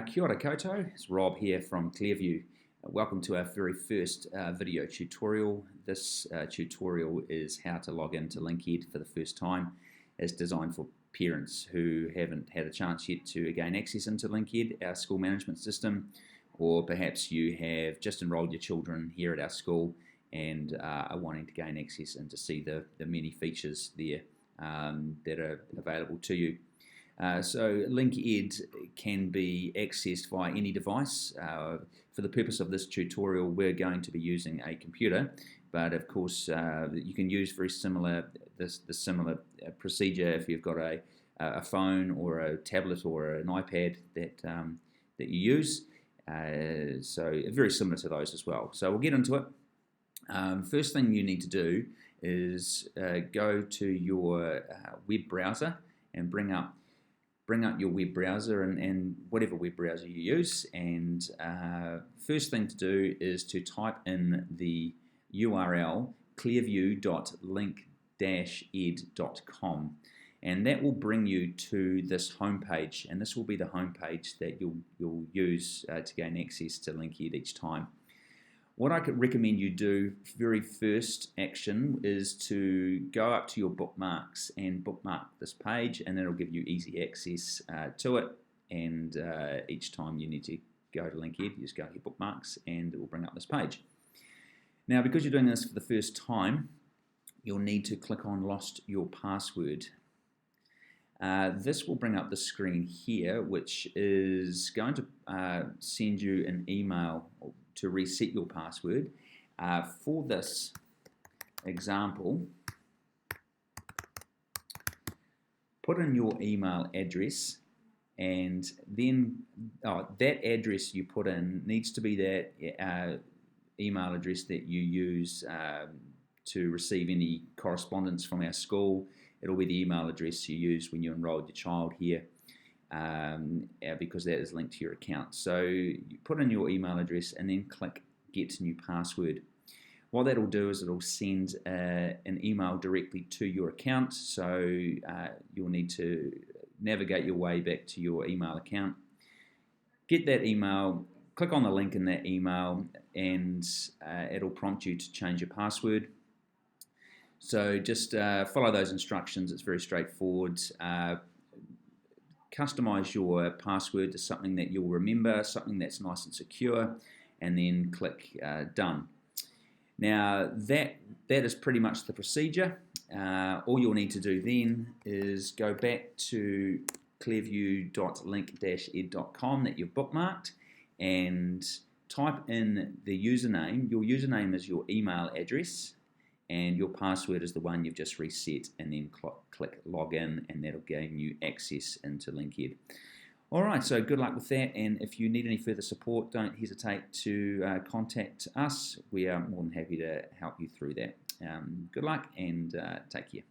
Kia ora koutou, it's Rob here from Clearview. Welcome to our very first video tutorial. This tutorial is how to log into LINC ED for the first time. It's designed for parents who haven't had a chance yet to gain access into LINC ED, our school management system, or perhaps you have just enrolled your children here at our school and are wanting to gain access and to see the many features there that are available to you. So LINC ED can be accessed via any device. For the purpose of this tutorial, we're going to be using a computer, but of course you can use very similar similar procedure if you've got a phone or a tablet or an iPad that you use. So very similar to those as well. So we'll get into it. First thing you need to do is go to your web browser and bring up your web browser and whatever web browser you use, and first thing to do is to type in the URL clearview.linc-ed.com, and that will bring you to this homepage, and this will be the homepage that you'll use to gain access to LINC ED each time. What I could recommend you do, very first action, is to go up to your bookmarks and bookmark this page, and that'll give you easy access to it. And each time you need to go to LINC ED, you just go to your bookmarks and it will bring up this page. Now, because you're doing this for the first time, you'll need to click on Lost Your Password. This will bring up the screen here, which is going to send you an email to reset your password. For this example, put in your email address, and then that address you put in needs to be that email address that you use to receive any correspondence from our school. It'll be the email address you use when you enrolled your child here, because that is linked to your account. So you put in your email address and then click Get New Password. What that'll do is it'll send an email directly to your account, so you'll need to navigate your way back to your email account. Get that email, click on the link in that email, and it'll prompt you to change your password. So just follow those instructions. It's very straightforward. Customize your password to something that you'll remember, something that's nice and secure, and then click Done. Now that is pretty much the procedure. All you'll need to do then is go back to clearview.linc-ed.com that you've bookmarked and type in the username. Your username is your email address, and your password is the one you've just reset, and then click Login, and that'll gain you access into LINC ED. Alright, so good luck with that, and if you need any further support, don't hesitate to contact us. We are more than happy to help you through that. Good luck, and take care.